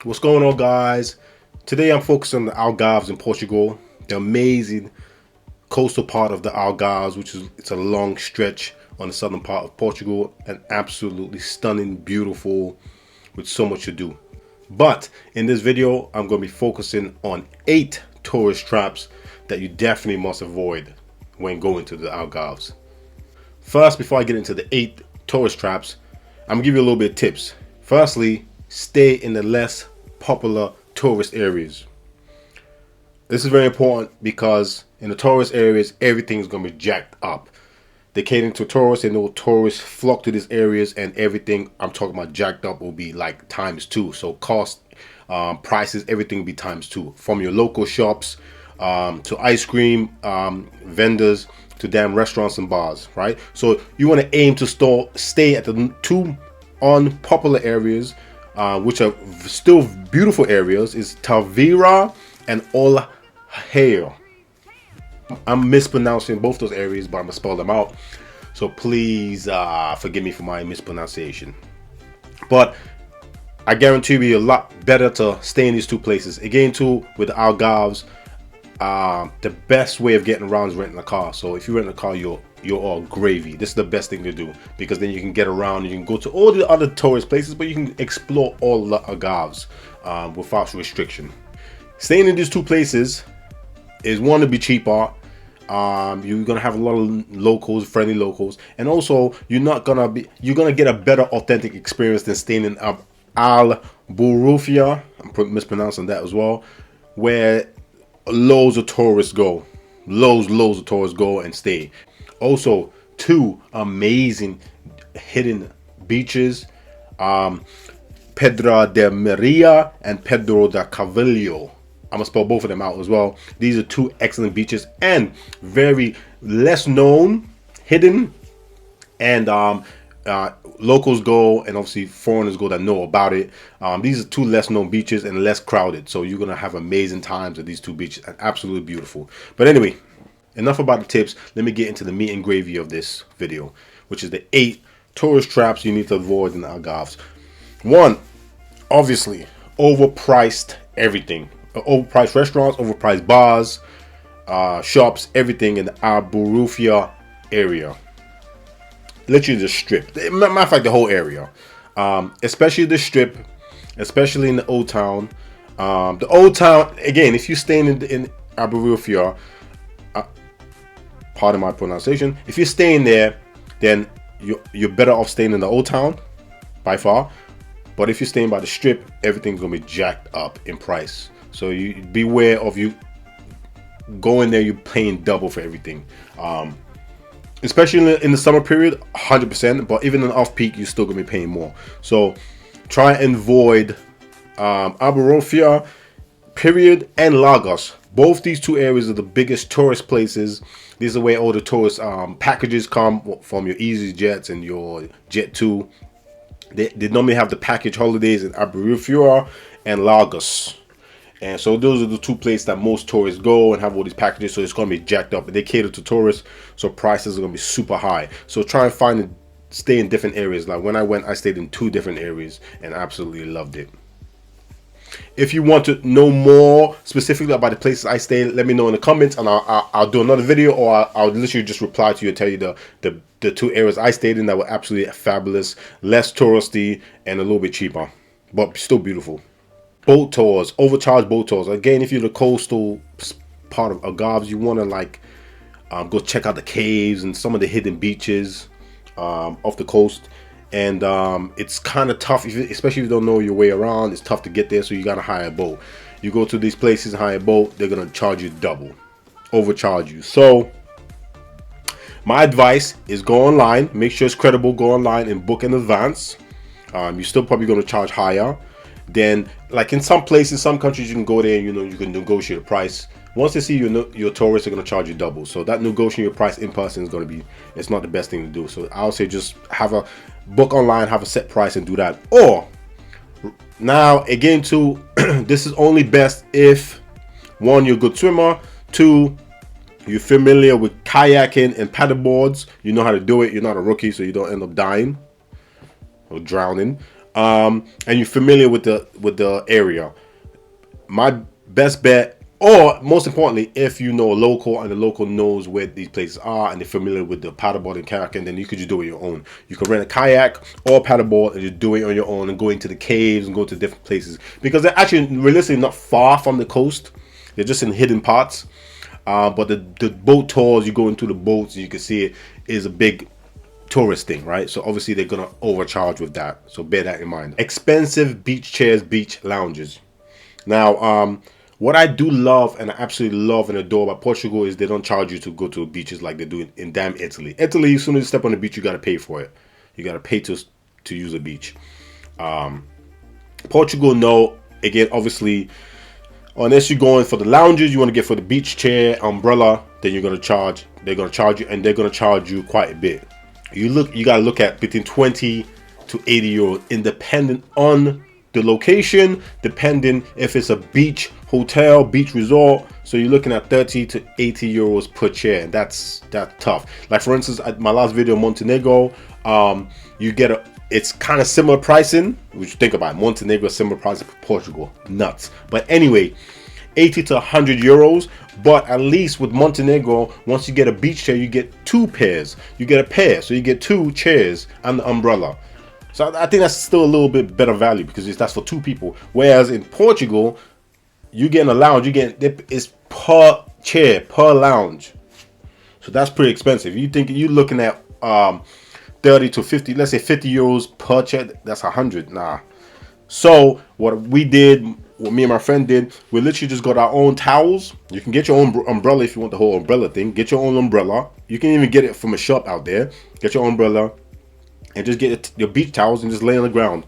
What's going on, guys? Today I'm focusing on the Algarves in Portugal, the amazing coastal part of the Algarves, which is it's a long stretch on the southern part of Portugal, and absolutely stunning, beautiful, with so much to do. But in this video, I'm going to be focusing on 8 tourist traps that you definitely must avoid when going to the Algarves. First, before I get into the 8 tourist traps, I'm going to give you a little bit of tips. Firstly, stay in the less popular tourist areas. This is very important because in the tourist areas, everything's going to be jacked up. They cater to tourists, and no tourists flock to these areas, and everything I'm talking about jacked up will be like ×2. So cost, prices, everything will be ×2. From your local shops to ice cream vendors to damn restaurants and bars, right? So you want to aim to stay at the 2 unpopular areas, which are still beautiful areas, is Tavira and Algarve. I'm mispronouncing both those areas, but I'm gonna spell them out. So please forgive me for my mispronunciation. But I guarantee you a lot better to stay in these 2 places. Again, too, with the Algarves, the best way of getting around is renting a car. So if you rent a car, you're all gravy. This is the best thing to do, because then you can get around. You can go to all the other tourist places, but you can explore all the Algarves without restriction. Staying in these 2 places is, one, to be cheaper. You're gonna have a lot of locals, friendly locals, and also you're gonna get a better authentic experience than staying in Algarve. I'm mispronouncing that as well, where loads of tourists go, loads of tourists go and stay. Also, 2 amazing hidden beaches, Pedra de Maria and Pedro de Carvalho. I'm gonna spell both of them out as well. These are 2 excellent beaches and very less known, hidden, and locals go, and obviously foreigners go that know about it. These are 2 less known beaches and less crowded, so you're gonna have amazing times at these 2 beaches. Absolutely beautiful. But anyway, enough about the tips. Let me get into the meat and gravy of this video, which is the 8 tourist traps you need to avoid in the Algarves. 1, obviously, overpriced everything. Overpriced restaurants, overpriced bars, shops, everything in the Algarve area. Literally the strip. Matter of fact, the whole area. Especially the strip, especially in the old town. The old town, again, if you're staying in Algarve, pardon my pronunciation, if you're staying there, then you're better off staying in the old town by far. But if you're staying by the strip, everything's gonna be jacked up in price. So you beware of you going there, you're paying double for everything. Especially in the summer period, 100%. But even in off-peak, you're still gonna be paying more. So try and avoid Algarve period and Lagos. Both these 2 areas are the biggest tourist places. These are where all the tourist packages come from, your EasyJets and your Jet2. They normally have the package holidays in Algarve and Lagos. And so those are the 2 places that most tourists go and have all these packages. So it's going to be jacked up. They cater to tourists, so prices are going to be super high. So try and stay in different areas. Like when I went, I stayed in 2 different areas and absolutely loved it. If you want to know more specifically about the places I stayed, let me know in the comments, and I'll do another video, or I'll literally just reply to you and tell you the 2 areas I stayed in that were absolutely fabulous, less touristy, and a little bit cheaper, but still beautiful. Boat tours, overcharged boat tours. Again, if you're the coastal part of Algarve, you want to go check out the caves and some of the hidden beaches off the coast. And it's kind of tough, especially if you don't know your way around. It's tough to get there, so you gotta hire a boat. You go to these places and hire a boat, they're gonna charge you double, overcharge you. So my advice is go online, make sure it's credible, go online and book in advance. You're still probably gonna charge higher. Then, like in some places, some countries, you can go there and you can negotiate a price. Once they see you're tourists, they're going to charge you double. So that negotiating your price in person is going to be, it's not the best thing to do. So I would say just have a book online, have a set price and do that. Or now again too, this is only best if, 1, you're a good swimmer, 2, you're familiar with kayaking and paddle boards, you know how to do it, you're not a rookie, so you don't end up dying or drowning. and you're familiar with the area, my best bet, or most importantly, if you know a local and the local knows where these places are and they're familiar with the paddleboard and kayaking, then you could just do it on your own. You can rent a kayak or a paddleboard and just do it on your own and go into the caves and go to different places, because they're actually realistically not far from the coast. They're just in hidden parts. But the boat tours, you go into the boats and you can see it, is a big tourist thing, right? So obviously they're gonna overcharge with that, so bear that in mind. Expensive beach chairs, beach lounges. Now, what I do love and I absolutely love and adore about Portugal is they don't charge you to go to beaches like they do in damn Italy. Italy, as soon as you step on the beach, you got to pay for it. You got to pay to use a beach. Portugal, no. Again, obviously, unless you're going for the lounges, you want to get for the beach chair, umbrella, then you're going to charge. They're going to charge you, and they're going to charge you quite a bit. You got to look at between 20 to 80 euros, independent on the location, depending if it's a beach hotel, beach resort. So you're looking at 30 to 80 euros per chair, and that's tough. Like for instance, at my last video, Montenegro, you get it's kind of similar pricing. Which you think about it, Montenegro, similar pricing for Portugal, nuts. But anyway, 80 to 100 euros. But at least with Montenegro, once you get a beach chair, you get two pairs. You get a pair, so you get two chairs and the umbrella. So I think that's still a little bit better value, because that's for two people. Whereas in Portugal, you get in a lounge, it's per chair, per lounge. So that's pretty expensive. You think you're looking at 30 to 50, let's say 50 euros per chair, that's 100. Nah. So what me and my friend did, we literally just got our own towels. You can get your own umbrella if you want the whole umbrella thing. Get your own umbrella. You can even get it from a shop out there. Get your umbrella. And just get your beach towels and just lay on the ground.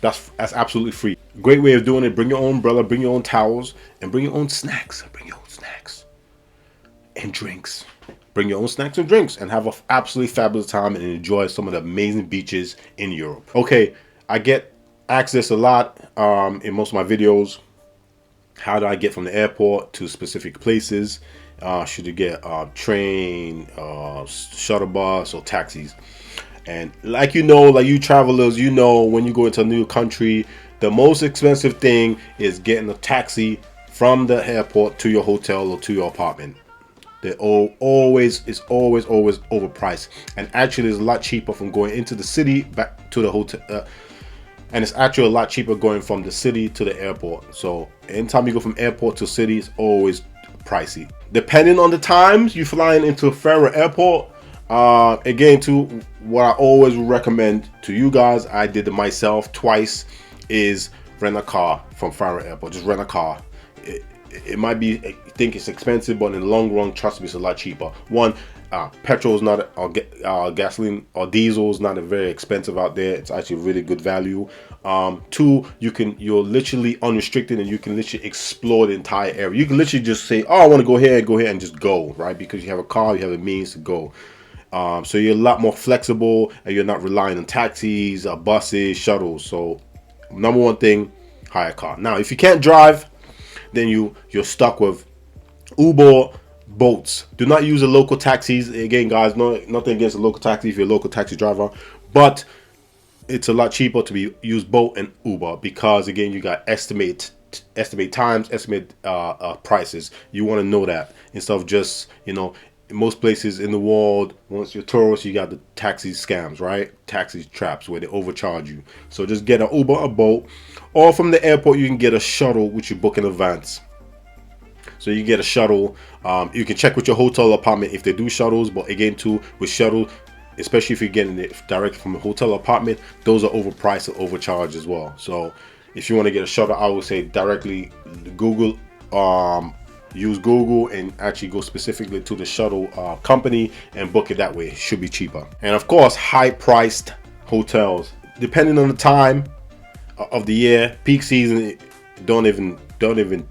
That's absolutely free. Great way of doing it. Bring your own umbrella, bring your own towels, and bring your own snacks. Bring your own snacks and drinks. Bring your own snacks and drinks and have an absolutely fabulous time and enjoy some of the amazing beaches in Europe. Okay, I get asked this a lot in most of my videos. How do I get from the airport to specific places? Should you get a train, shuttle bus, or taxis? And like you travelers, when you go into a new country, the most expensive thing is getting a taxi from the airport to your hotel or to your apartment. They're always overpriced, and actually it's a lot cheaper from going into the city back to the hotel. And it's actually a lot cheaper going from the city to the airport. So anytime you go from airport to city, it's always pricey. Depending on the times you're flying into Faro Airport. Again, to what I always recommend to you guys, I did it myself twice, is rent a car from Faro Airport. Just rent a car. It might be, you think it's expensive, but in the long run, trust me, it's a lot cheaper. One, petrol is not, or gasoline or diesel is not very expensive out there. It's actually really good value. Two, you're literally unrestricted and you can literally explore the entire area. You can literally just say, oh, I want to go here and just go, right? Because you have a car, you have the means to go. So you're a lot more flexible and you're not relying on taxis, buses, shuttles. So number one thing, hire a car. Now, if you can't drive, then you're stuck with Uber, boats. Do not use the local taxis. Again, guys, nothing against the local taxi if you're a local taxi driver, but it's a lot cheaper to use boat and Uber, because again, you got estimate times, estimate prices. You want to know that instead of just, in most places in the world, once you're a tourist, you got the taxi scams, right? Taxi traps where they overcharge you. So just get an Uber, a boat, or from the airport you can get a shuttle, which you book in advance. So you get a shuttle. You can check with your hotel apartment if they do shuttles, but again, too, with shuttle, especially if you're getting it directly from a hotel apartment, those are overpriced and overcharged as well. So if you want to get a shuttle, I would say directly Google, use Google and actually go specifically to the shuttle company and book it that way. It should be cheaper. And of course, high-priced hotels, depending on the time of the year, peak season, don't even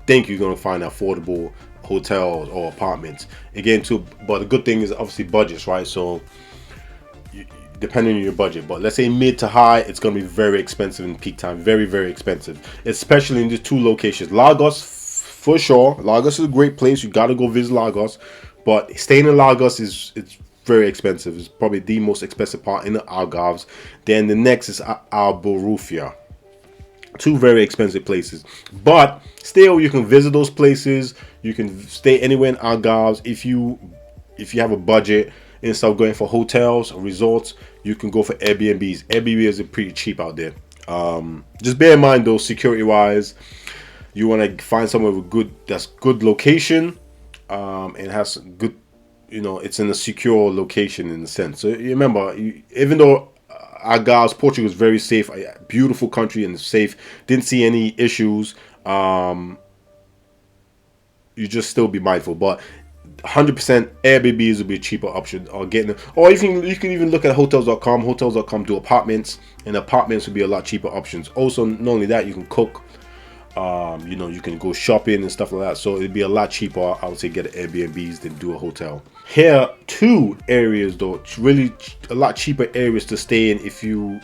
think you're going to find affordable hotels or apartments. Again, too, but the good thing is obviously budgets, right? So depending on your budget, but let's say mid to high, it's going to be very expensive in peak time. Very, very expensive, especially in these two locations. Lagos, for sure. Lagos is a great place. You got to go visit Lagos, but staying in Lagos it's very expensive. It's probably the most expensive part in the Algarves. Then the next is Algarve. Two very expensive places, but still you can visit those places. You can stay anywhere in Algarve if you have a budget. Instead of going for hotels or resorts, you can go for Airbnbs. Airbnbs are pretty cheap out there. Just bear in mind though, security wise, you want to find somewhere with good location, and has good, it's in a secure location in a sense. So you remember, even though Algarve, Portugal is very safe, a beautiful country and safe, didn't see any issues. You just still be mindful, but 100% Airbnbs will be a cheaper option, or you can even look at hotels.com. Hotels.com do apartments, and apartments would be a lot cheaper options. Also, not only that, you can cook. You can go shopping and stuff like that. So it'd be a lot cheaper, I would say, get Airbnbs than do a hotel. Here, two areas though, it's really a lot cheaper areas to stay in if you're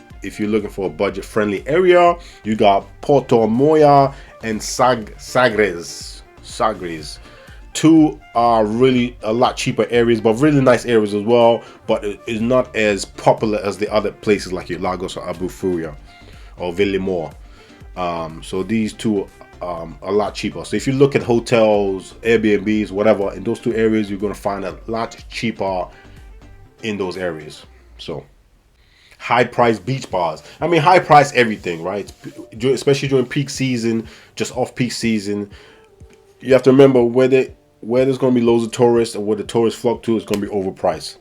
looking for a budget-friendly area. You got Porto Moya and Sagres. Two are really a lot cheaper areas, but really nice areas as well. But it's not as popular as the other places like your Lagos or Albufeira or Villamor. So these two are a lot cheaper. So if you look at hotels, Airbnbs, whatever, in those two areas, you're going to find a lot cheaper in those areas. So high price beach bars. I mean, high price everything, right? Especially during peak season, just off peak season. You have to remember where there's going to be loads of tourists and where the tourists flock to is going to be overpriced.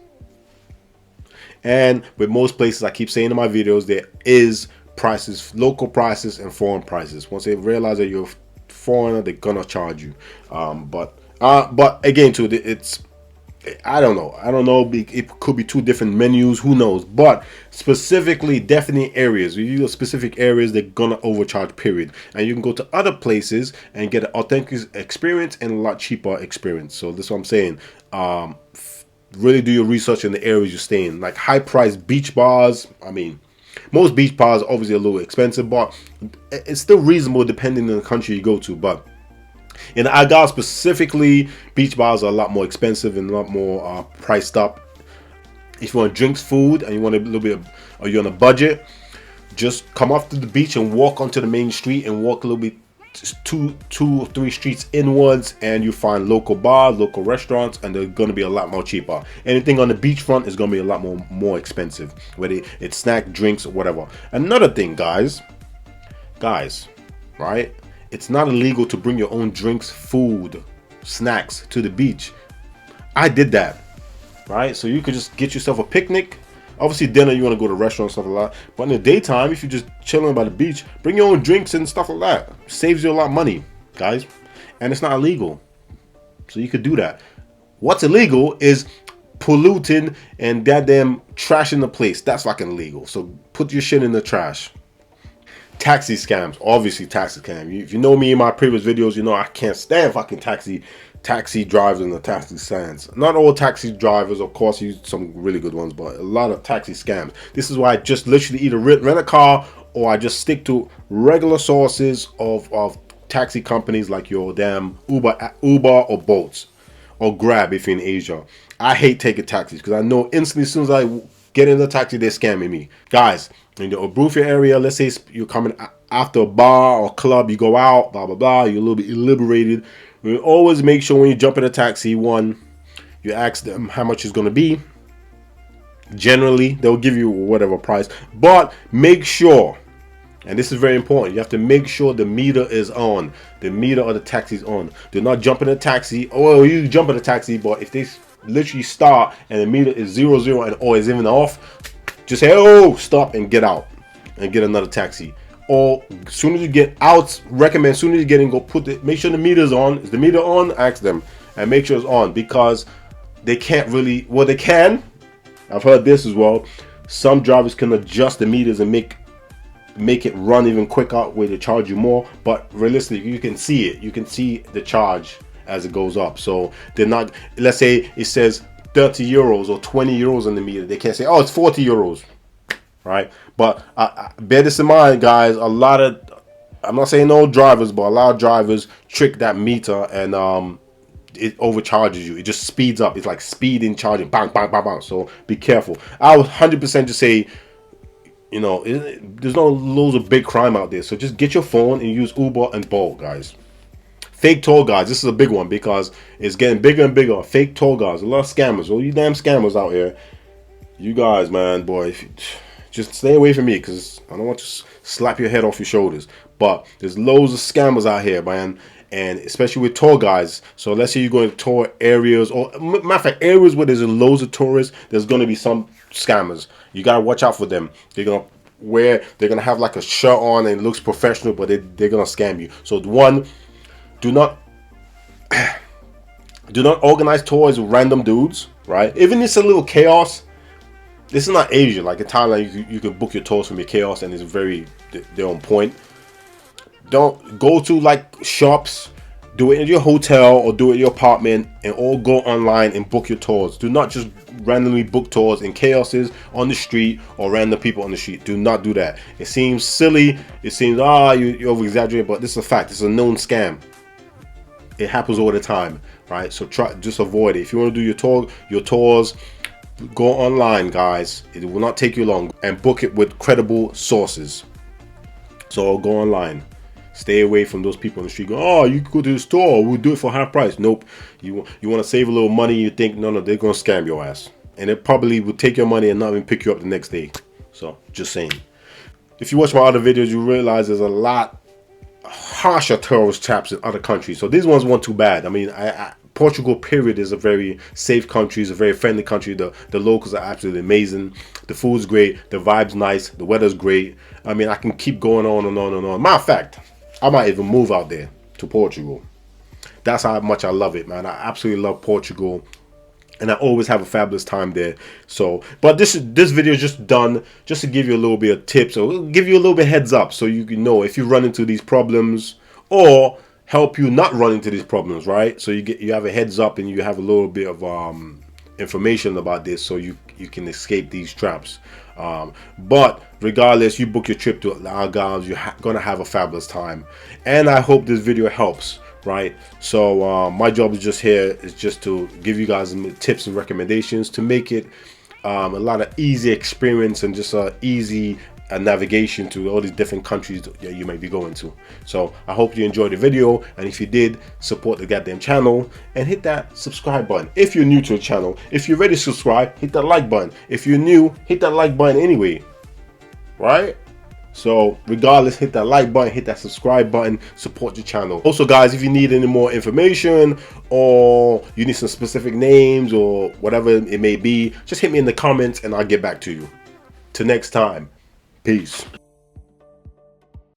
And with most places, I keep saying in my videos, there is prices, local prices and foreign prices. Once they realize that you're a foreigner, they're gonna charge you. But again, too, it's I don't know. It could be two different menus. Who knows? But specifically, definitely areas. You use specific areas, they're gonna overcharge. Period. And you can go to other places and get an authentic experience and a lot cheaper experience. So that's what I'm saying. Really do your research in the areas you stay in. Like high priced beach bars. I mean, most beach bars are obviously a little expensive, but it's still reasonable depending on the country you go to. But in Algarve specifically, beach bars are a lot more expensive and a lot more priced up. If you want drinks, food, and you want a little bit or you're on a budget, just come off to the beach and walk onto the main street and walk a little bit, two or three streets inwards, and you find local bars, local restaurants, and they're going to be a lot more cheaper. Anything on the beachfront is going to be a lot more expensive, whether it's snack, drinks, or whatever. Another thing, guys, right? It's not illegal to bring your own drinks, food, snacks to the beach. I did that, right? So you could just get yourself a picnic. Obviously, dinner, you want to go to restaurants, stuff like that. But in the daytime, if you're just chilling by the beach, bring your own drinks and stuff like that. Saves you a lot of money, guys. And it's not illegal. So you could do that. What's illegal is polluting and goddamn trashing the place. That's fucking illegal. So put your shit in the trash. Taxi scams. Obviously, taxi scam. If you know me in my previous videos, you know I can't stand fucking taxi drivers and the taxi stands. Not all taxi drivers, of course, use some really good ones, but a lot of taxi scams. This is why I just literally either rent a car or I just stick to regular sources of taxi companies like your damn Uber or Bolts or Grab if you're in Asia. I hate taking taxis because I know instantly as soon as I get in the taxi, they're scamming me. Guys, in the Obrufia area, let's say you're coming after a bar or club, you go out, blah, blah, blah, you're a little bit liberated. We always make sure when you jump in a taxi, one, you ask them how much it's going to be. Generally, they'll give you whatever price, but make sure, and this is very important, you have to make sure the meter is on. The meter of the taxi is on. Do not jump in a taxi. Oh, you jump in a taxi, but if they literally start and the meter is 00 and or is even off, just say, oh, stop and get out and get another taxi. Or as soon as you get out, recommend as soon as you get in, go make sure the meter's on. Is the meter on? Ask them and make sure it's on, because they can't really, well, they can. I've heard this as well. Some drivers can adjust the meters and make it run even quicker where they charge you more. But realistically, you can see it. You can see the charge as it goes up. So they're not, let's say it says 30 euros or 20 euros on the meter. They can't say, oh, it's 40 euros. Right? But bear this in mind, guys. A lot of, I'm not saying no drivers, but a lot of drivers trick that meter, and it overcharges you. It just speeds up. It's like speed in charging. Bang, bang, bang, bang. So be careful. I would 100% just say, you know, there's no loads of big crime out there. So just get your phone and use Uber and Bolt, guys. Fake tour guides. This is a big one because it's getting bigger and bigger. Fake tour guides. A lot of scammers. All you damn scammers out here. You guys, man, boy, just stay away from me because I don't want to slap your head off your shoulders. But there's loads of scammers out here, man, and especially with tour guides. So let's say you're going to tour areas, or matter of fact, areas where there's loads of tourists, there's going to be some scammers. You got to watch out for them. They're gonna have like a shirt on and it looks professional, but they're gonna scam you. So one, do not organize tours with random dudes, right? Even if it's a little chaos. This is not Asia. Like in Thailand, you can book your tours from your chaos and they're on point. Don't go to like shops, do it in your hotel or do it in your apartment, and all go online and book your tours. Do not just randomly book tours in chaoses on the street or random people on the street. Do not do that. It seems silly. It seems you over exaggerate, but this is a fact. It's a known scam. It happens all the time, right? So just avoid it. If you want to do your tours. Go online, guys. It will not take you long, and book it with credible sources. So go online. Stay away from those people on the street. Go, oh, you could go to the store. We'll do it for half price. Nope. You want to save a little money. You think no, they're gonna scam your ass, and it probably will take your money and not even pick you up the next day. So just saying. If you watch my other videos, you realize there's a lot harsher terrorist traps in other countries. So these ones weren't too bad. I mean, Portugal, period, is a very safe country. It's a very friendly country. The locals are absolutely amazing. The food's great. The vibe's nice. The weather's great. I mean, I can keep going on and on and on. Matter of fact, I might even move out there to Portugal. That's how much I love it, man. I absolutely love Portugal. And I always have a fabulous time there. So, but this video is just done just to give you a little bit of tips, or give you a little bit heads up so you can know if you run into these problems, or help you not run into these problems, right? So you have a heads up and you have a little bit of information about this, so you can escape these traps. But regardless, you book your trip to Algarve, you're gonna have a fabulous time. And I hope this video helps, right? So my job is just to give you guys some tips and recommendations to make it a lot of easy experience and just easy navigation to all these different countries that you may be going to. So I hope you enjoyed the video, and if you did, support the goddamn channel and hit that subscribe button if you're new to the channel. If you're ready to subscribe, hit that like button. If you're new, hit that like button anyway, right? So regardless, hit that like button, hit that subscribe button, support the channel. Also guys, if you need any more information or you need some specific names or whatever it may be, just hit me in the comments and I'll get back to you. Till next time. Peace.